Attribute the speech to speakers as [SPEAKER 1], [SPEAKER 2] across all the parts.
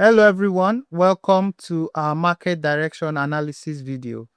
[SPEAKER 1] Hello everyone, welcome to our market direction analysis video.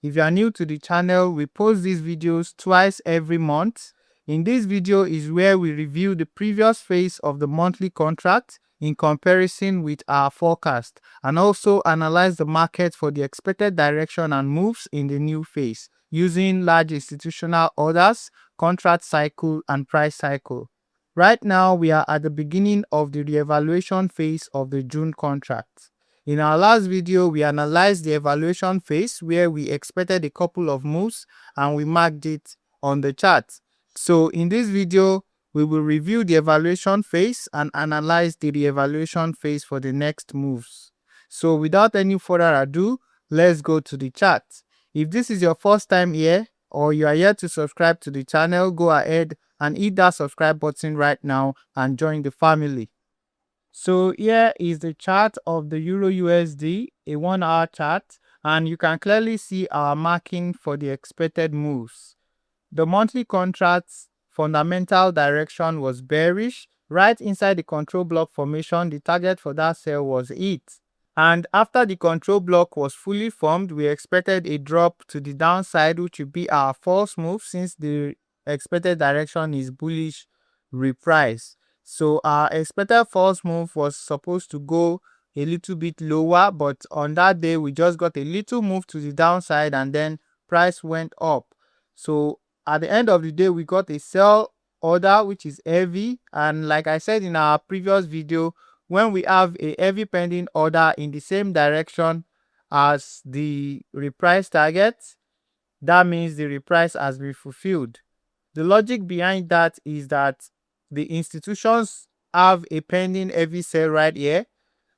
[SPEAKER 1] If you are new to the channel, we post these videos twice every month. In this video is where we review the previous phase of the monthly contract in comparison with our forecast and also analyze the market for the expected direction and moves in the new phase using large institutional orders, contract cycle and price cycle. Right now, we are at the beginning of the reevaluation phase of the June contract. In our last video, we analyzed the evaluation phase where we expected a couple of moves and we marked it on the chart. So in this video, we will review the evaluation phase and analyze the reevaluation phase for the next moves. So without any further ado, let's go to the chart. If this is your first time here or you are yet to subscribe to the channel, go ahead and hit that subscribe button right now and join the family. So here is the chart of the Euro USD, a 1 hour chart, and you can clearly see our marking for the expected moves. The monthly contract's fundamental direction was bearish. Right inside the control block formation, the target for that sell was hit. And after the control block was fully formed, we expected a drop to the downside, which would be our false move since the expected direction is bullish reprice. So our expected false move was supposed to go a little bit lower, but on that day we just got a little move to the downside and then price went up. So at the end of the day, we got a sell order which is heavy, and like I said in our previous video, when we have a heavy pending order in the same direction as the reprice target, that means the reprice has been fulfilled. The logic behind that is that the institutions have a pending heavy sell right here,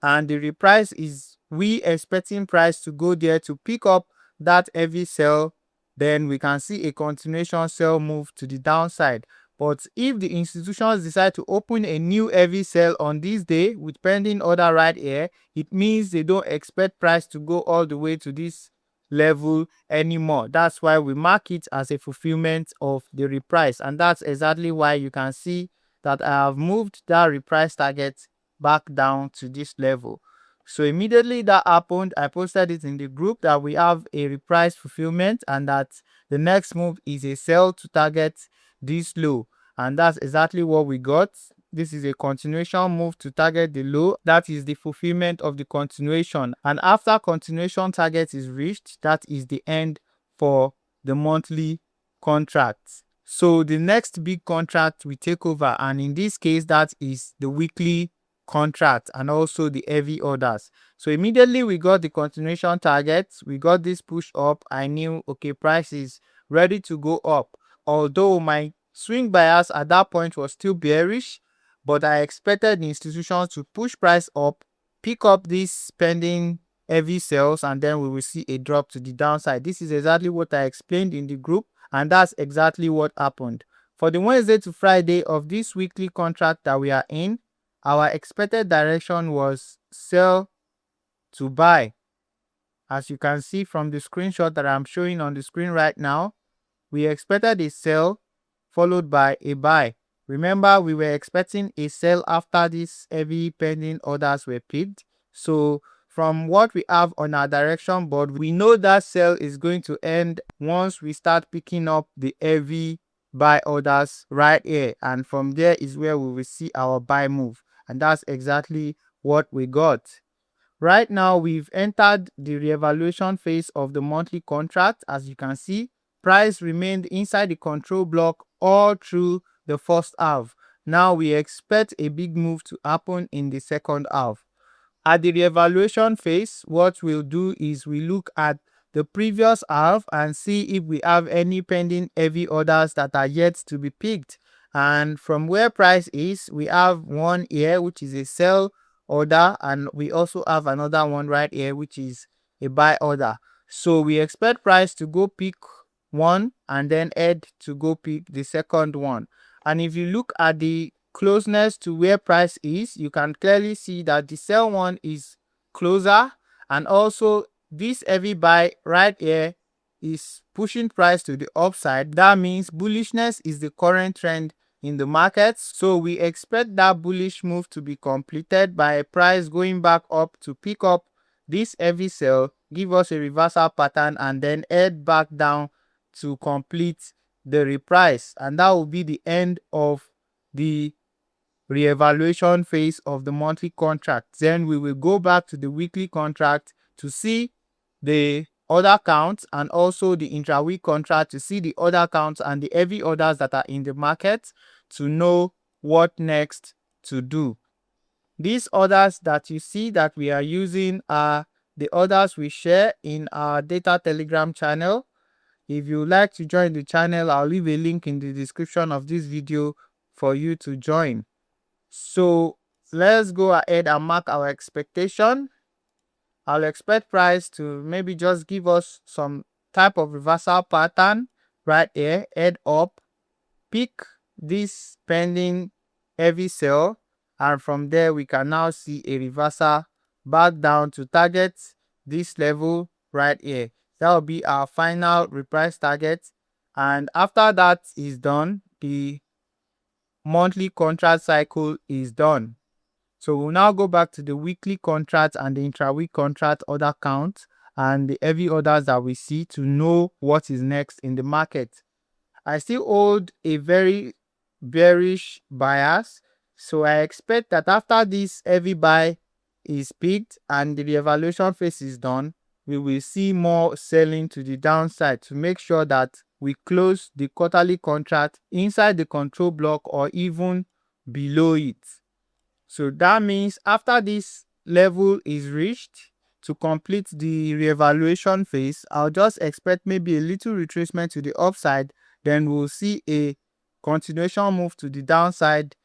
[SPEAKER 1] and the reprice is we expecting price to go there to pick up that heavy sell. Then we can see a continuation sell move to the downside. But if the institutions decide to open a new heavy sell on this day with pending order right here, it means they don't expect price to go all the way to this level anymore. That's why we mark it as a fulfillment of the reprice, and that's exactly why you can see that I have moved that reprice target back down to this level. So immediately that happened, I posted it in the group that we have a reprice fulfillment and that the next move is a sell to target this low, and that's exactly what we got. This is a continuation move to target the low. That is the fulfillment of the continuation, and after continuation target is reached, that is the end for the monthly contract. So the next big contract we take over, and in this case that is the weekly contract and also the heavy orders. So immediately we got the continuation target, we got this push up. I knew, okay, price is ready to go up, although my swing bias at that point was still bearish, but I expected the institutions to push price up, pick up these pending heavy sales, and then we will see a drop to the downside. This is exactly what I explained in the group, and that's exactly what happened. For the Wednesday to Friday of this weekly contract that we are in, our expected direction was sell to buy. As you can see from the screenshot that I'm showing on the screen right now, we expected a sell followed by a buy. Remember, we were expecting a sell after these heavy pending orders were picked. So from what we have on our direction board, we know that sell is going to end once we start picking up the heavy buy orders right here, and from there is where we will see our buy move, and that's exactly what we got. Right now, we've entered the reevaluation phase of the monthly contract. As you can see, price remained inside the control block all through the first half. Now we expect a big move to happen in the second half. At the reevaluation phase, what we'll do is we look at the previous half and see if we have any pending heavy orders that are yet to be picked. And from where price is, we have one here which is a sell order, and we also have another one right here which is a buy order. So we expect price to go pick one and then head to go pick the second one. And if you look at the closeness to where price is, you can clearly see that the sell one is closer, and also this heavy buy right here is pushing price to the upside. That means bullishness is the current trend in the market. So we expect that bullish move to be completed by a price going back up to pick up this heavy sell, give us a reversal pattern, and then head back down to complete the reprice. And that will be the end of the reevaluation phase of the monthly contract. Then we will go back to the weekly contract to see the order counts, and also the intra-week contract to see the order counts and the heavy orders that are in the market to know what next to do. These orders that you see that we are using are the orders we share in our data Telegram channel. If you would like to join the channel, I'll leave a link in the description of this video for you to join. So let's go ahead and mark our expectation. I'll expect price to maybe just give us some type of reversal pattern right here, head up, pick this pending heavy sell, and from there we can now see a reversal back down to target this level right here. That will be our final reprice target, and after that is done, the monthly contract cycle is done. So we'll now go back to the weekly contract and the intra-week contract order count and the heavy orders that we see to know what is next in the market. I still hold a very bearish bias, so I expect that after this heavy buy is picked and the reevaluation phase is done, we will see more selling to the downside to make sure that we close the quarterly contract inside the control block or even below it. So that means after this level is reached, to complete the reevaluation phase, I'll just expect maybe a little retracement to the upside. Then we'll see a continuation move to the downside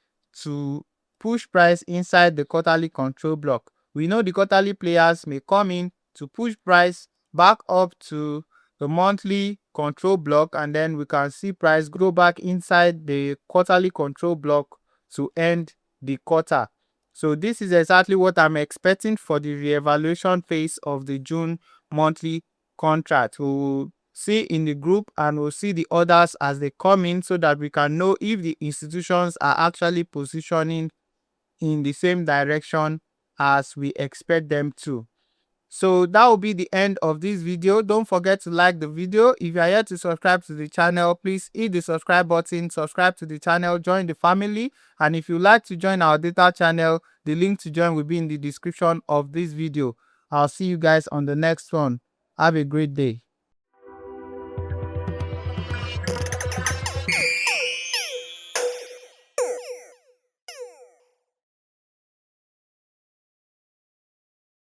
[SPEAKER 1] to push price inside the quarterly control block. We know the quarterly players may come in to push price back up to the monthly control block, and then we can see price go back inside the quarterly control block to end the quarter. So this is exactly what I'm expecting for the reevaluation phase of the June monthly contract. We'll see in the group and we'll see the orders as they come in so that we can know if the institutions are actually positioning in the same direction as we expect them to. So that will be the end of this video. Don't forget to like the video. If you are yet to subscribe to the channel, please hit the subscribe button, subscribe to the channel, join the family. And if you like to join our data channel, the link to join will be in the description of this video. I'll see you guys on the next one. Have a great day.